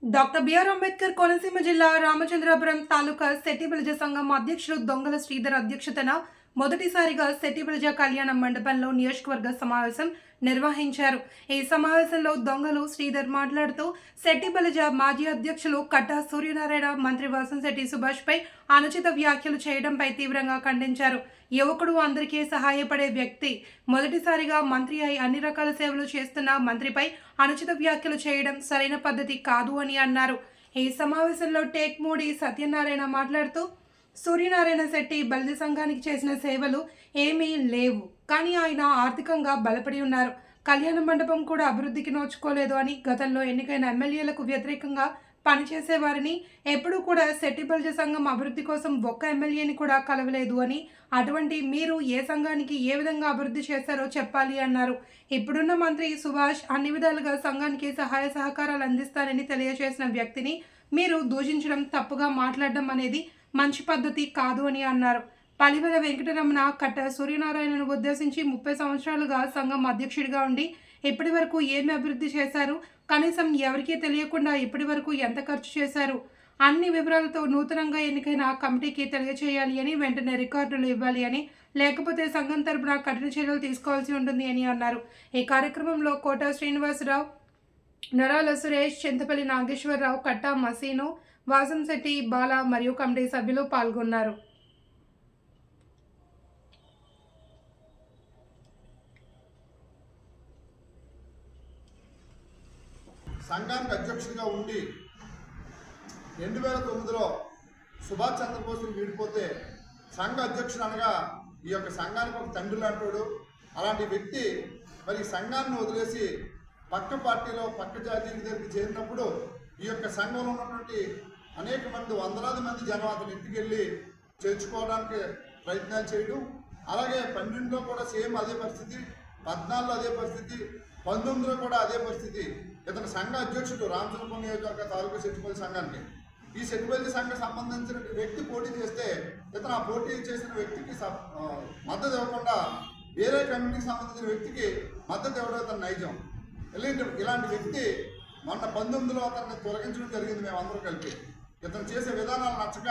Doctor BR Ambedkar Konaseema జిల్లా రామచంద్రాపురం తాలూకా శెట్టిబలిజ సంఘం అధ్యక్షులు దొంగల శ్రీధర్ అధ్యక్షతన మొదటిసారిగా శెట్టిబలిజ కళ్యాణ మండపంలో నియోజకవర్గ సమావేశం నిర్వహించారు. ఈ సమావేశంలో దొంగలు శ్రీధర్ మాట్లాడుతూ శెట్టిబలిజ మాజీ అధ్యక్షులు కట్టా సూర్యనారాయణ మంత్రి వాసంశెట్టి సుభాష్ పై అనుచిత వ్యాఖ్యలు చేయడంపై తీవ్రంగా ఖండించారు. యువకుడు అందరికీ సహాయపడే వ్యక్తి మొదటిసారిగా మంత్రి అయి అన్ని రకాల సేవలు చేస్తున్న మంత్రిపై అనుచిత వ్యాఖ్యలు చేయడం సరైన పద్ధతి కాదు అని అన్నారు. ఈ సమావేశంలో టేక్ మోడీ సత్యనారాయణ మాట్లాడుతూ సూర్యనారాయణ శెట్టి బలిజ సంఘానికి చేసిన సేవలు ఏమీ లేవు, కానీ ఆయన ఆర్థికంగా బలపడి ఉన్నారు. కళ్యాణ మండపం కూడా అభివృద్ధికి నోచుకోలేదు అని, గతంలో ఎన్నికైన ఎమ్మెల్యేలకు వ్యతిరేకంగా పనిచేసేవారిని ఎప్పుడూ కూడా శెట్టి బలిజ సంఘం అభివృద్ధి కోసం ఒక్క ఎమ్మెల్యేని కూడా కలవలేదు అని, అటువంటి మీరు ఏ సంఘానికి ఏ విధంగా అభివృద్ధి చేశారో చెప్పాలి అన్నారు. ఇప్పుడున్న మంత్రి సుభాష్ అన్ని విధాలుగా సంఘానికి సహాయ సహకారాలు అందిస్తారని తెలియజేసిన వ్యక్తిని మీరు దూషించడం, తప్పుగా మాట్లాడడం అనేది మంచి పద్ధతి కాదు అని అన్నారు. పలివెల వెంకటరమణ కట్ట సూర్యనారాయణను ఉద్దేశించి 30 సంవత్సరాలుగా సంఘం అధ్యక్షుడిగా ఉండి ఇప్పటి వరకు ఏమి అభివృద్ధి చేశారు, కనీసం ఎవరికీ తెలియకుండా ఇప్పటి వరకు ఎంత ఖర్చు చేశారు, అన్ని వివరాలతో నూతనంగా ఎన్నికైన కమిటీకి తెలియచేయాలి అని, వెంటనే రికార్డులు ఇవ్వాలి అని, లేకపోతే సంఘం తరపున కఠిన చర్యలు తీసుకోవాల్సి ఉంటుంది అని అన్నారు. ఈ కార్యక్రమంలో కోట శ్రీనివాసరావు, నరాల సురేష్, చింతపల్లి నాగేశ్వరరావు, కట్టా మసీను, వాసంశెట్టి బాల మరియు కమిటీ సభ్యులు పాల్గొన్నారు. సంఘానికి అధ్యక్షుడిగా ఉండి 2009లో సుభాష్ చంద్రబోస్ని వీడిపోతే సంఘ అధ్యక్షుడు అనగా ఈ యొక్క సంఘానికి ఒక తండ్రి లాంటోడు. అలాంటి వ్యక్తి మరి సంఘాన్ని వదిలేసి పక్క పార్టీలో పక్క జాతీయ దగ్గరికి చేరినప్పుడు ఈ యొక్క సంఘంలో ఉన్నటువంటి అనేక మంది వందలాది మంది జనం అతని ఇంటికి వెళ్ళి చేర్చుకోవడానికి ప్రయత్నాలు చేయడం, అలాగే 12లో కూడా సేమ్ అదే పరిస్థితి, 14లో అదే పరిస్థితి, 19లో కూడా అదే పరిస్థితి. ఇతను సంఘ అధ్యక్షుడు రామచంద్రపురం నియోజకవర్గ తాలూకా శెట్టిబలిజ సంఘానికి. ఈ శెట్టిబలిజ సంఘం సంబంధించిన వ్యక్తి పోటీ చేస్తే ఇతను ఆ పోటీ చేసిన వ్యక్తికి మద్దతు ఇవ్వకుండా వేరే కమ్యూనిటీకి సంబంధించిన వ్యక్తికి మద్దతు ఇవ్వడం ఇతను నైజం. ఇలాంటి వ్యక్తి మొన్న 19లో అతన్ని తొలగించడం జరిగింది. మేమందరూ కలిపి ఇతను చేసే విధానాలు నచ్చక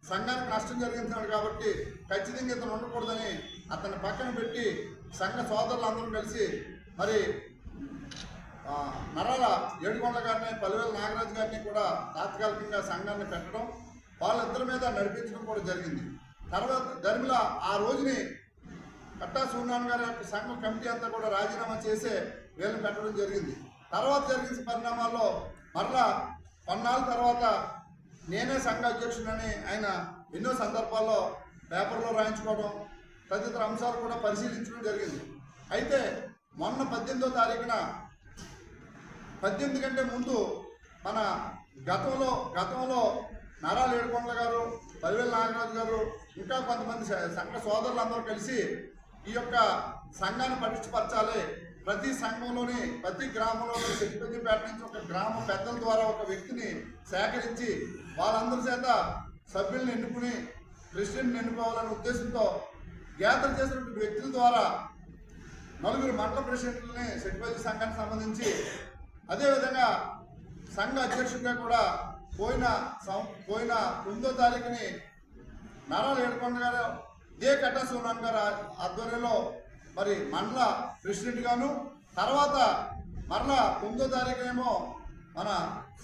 సంఘానికి నష్టం జరిగించాడు కాబట్టి ఖచ్చితంగా ఇతను ఉండకూడదని అతన్ని పక్కన పెట్టి సంఘ సోదరులు అందరూ కలిసి మరి నరాల ఏడుకొండ గారిని, పలివెల నాగరాజు గారిని కూడా తాత్కాలికంగా సంఘాన్ని పెట్టడం, వాళ్ళిద్దరి మీద నడిపించడం కూడా జరిగింది. తర్వాత ధర్మిల ఆ రోజుని కట్టా సూర్యనారాయణ గారి యొక్క సంఘం కమిటీ అంతా కూడా రాజీనామా చేసే వీళ్ళని పెట్టడం జరిగింది. తర్వాత జరిగిన పరిణామాల్లో మరలా కొన్నాళ్ళ తర్వాత నేనే సంఘ అధ్యక్షుడని ఆయన ఎన్నో సందర్భాల్లో పేపర్లో రాయించుకోవడం, తదితర అంశాలు కూడా పరిశీలించడం జరిగింది. అయితే మొన్న 18వ తారీఖున 18 కంటే ముందు మన గతంలో నరాల ఏడుకొండల గారు, పలివెల నాగరాజు గారు, ఇంకా కొంతమంది సంఘ సోదరులందరూ కలిసి ఈ యొక్క సంఘాన్ని పటిష్టపరచాలి, ప్రతి సంఘంలోని ప్రతి గ్రామంలోని శెట్టిబలిజపేట నుంచి ఒక గ్రామ పెద్దల ద్వారా ఒక వ్యక్తిని సేకరించి వాళ్ళందరి చేత సభ్యులను ఎన్నుకుని ప్రెసిడెంట్ని ఎన్నుకోవాలనే ఉద్దేశంతో యాత్ర చేసినటువంటి వ్యక్తుల ద్వారా 4 మండల ప్రెసిడెంట్లని శెట్టిబలిజ సంఘానికి సంబంధించి, అదేవిధంగా సంఘ అధ్యక్షుడిగా కూడా పోయిన 9వ తారీఖుని నరాల ఏడుకొండ గారు ఇదే కట్టా సూర్యనారాయణ గారు ఆధ్వర్యంలో మరి మండల ప్రెసిడెంట్గాను, తర్వాత మరలా 9వ తారీఖునేమో మన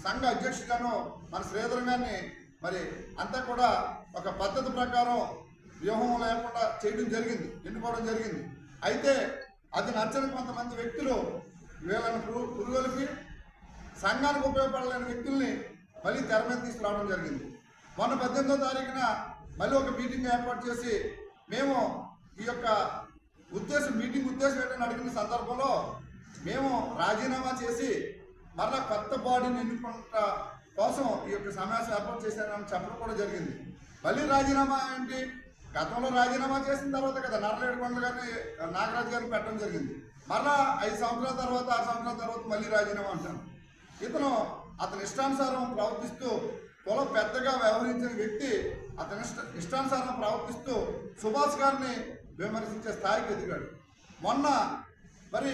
సంఘ అధ్యక్షుడిగాను మన శ్రీధర్ గారిని మరి అంతా కూడా ఒక పద్ధతి ప్రకారం వ్యూహం లేకుండా చేయడం జరిగింది, ఎన్నుకోవడం జరిగింది. అయితే అది నచ్చని కొంతమంది వ్యక్తులు వీళ్ళని పురుగొలిపి సంఘానికి ఉపయోగపడలేని వ్యక్తుల్ని మళ్ళీ తెర మీద తీసుకురావడం జరిగింది. మొన్న 18వ తారీఖున మళ్ళీ ఒక మీటింగ్ ఏర్పాటు చేసి మేము ఈ యొక్క మీటింగ్ ఉద్దేశం ఏంటని అడిగిన సందర్భంలో మేము రాజీనామా చేసి మరలా కొత్త బాడీని ఎన్నుకుంట కోసం ఈ యొక్క సమావేశం ఏర్పాటు చేశారని చెప్పడం కూడా జరిగింది. మళ్ళీ రాజీనామా ఏంటి, గతంలో రాజీనామా చేసిన తర్వాత కదా నరాల ఏడుకొండ గారిని నాగరాజు గారిని పెట్టడం జరిగింది. మరలా 5 సంవత్సరాల తర్వాత 6 సంవత్సరాల తర్వాత మళ్ళీ రాజీనామా అంటాను. అతని ఇష్టానుసారం ప్రవర్తిస్తూ కుల పెద్దగా వ్యవహరించిన వ్యక్తి అతని ఇష్టానుసారం ప్రవర్తిస్తూ సుభాష్ గారిని విమర్శించే స్థాయికి ఎదిగాడు. మొన్న మరి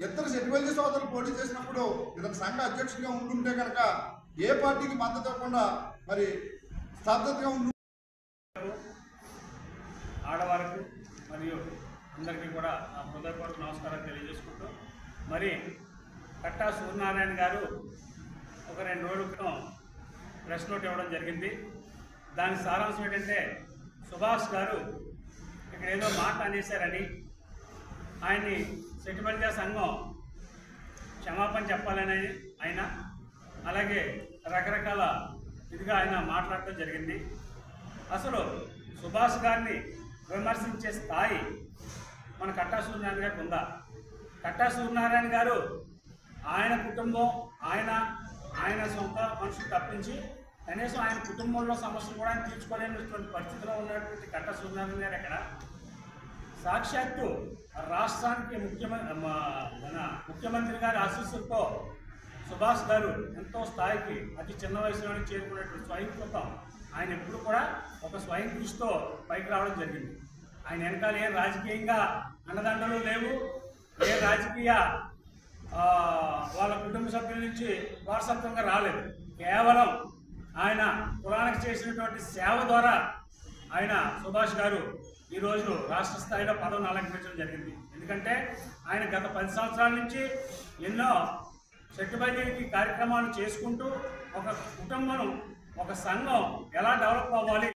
ఇద్దరు శెట్టిబలిజ సోదరులు పోటీ చేసినప్పుడు ఇతను సంఘ అధ్యక్షుడిగా ఉంటుంటే కనుక ఏ పార్టీకి మద్దతు ఇవ్వకుండా మరి స్తబ్దతగా ఉంది. ఆడవారికి మరియు అందరికీ కూడా నా హృదయపూర్వక నమస్కారం తెలియజేసుకుంటూ, మరి కట్టా సూర్యనారాయణ గారు ఒక 2 రోజుల క్రితం ప్రెస్ నోట్ ఇవ్వడం జరిగింది. దాని సారాంశం ఏంటంటే, సుభాష్ గారు ఇక్కడ ఏదో మాట అనేశారని ఆయన్ని సెటిబలిజా సంఘం క్షమాపణ చెప్పాలని ఆయన అలాగే రకరకాల ఇదిగా ఆయన మాట్లాడటం జరిగింది. అసలు సుభాష్ గారిని విమర్శించే స్థాయి మన కట్టా సూర్యనారాయణ గారికి ఉందా? కట్టా సూర్యనారాయణ గారు ఆయన కుటుంబం ఆయన సొంత మనుషులు తప్పించి కనీసం ఆయన కుటుంబంలో సమస్యలు కూడా ఆయన తీర్చుకోలేనటువంటి పరిస్థితిలో ఉన్నటువంటి కట్టా సూర్యనారాయణ గారు ఎక్కడ? సాక్షాత్తు రాష్ట్రానికి ముఖ్యమంత్రి గారి ఆశీస్సులతో సుభాష్ గారు ఎంతో స్థాయికి అతి చిన్న వయసులోనే చేరుకున్నటువంటి స్వయంకృతం ఆయన ఎప్పుడు కూడా ఒక స్వయం కృషితో పైకి రావడం జరిగింది. ఆయన వెనకాల ఏ రాజకీయంగా అండదండలు లేవు, ఏ రాజకీయ వాళ్ళ కుటుంబ సభ్యుల నుంచి వారసత్వంగా రాలేదు. కేవలం ఆయన కులానికి చేసినటువంటి సేవ ద్వారా ఆయన సుభాష్ గారు ఈరోజు రాష్ట్ర స్థాయిలో పదవిని అలంకరించడం జరిగింది. ఎందుకంటే ఆయన గత 10 సంవత్సరాల నుంచి ఎన్నో సెట్టుబడికి కార్యక్రమాలు చేసుకుంటూ ఒక కుటుంబం, ఒక సంఘం ఎలా డెవలప్ అవ్వాలి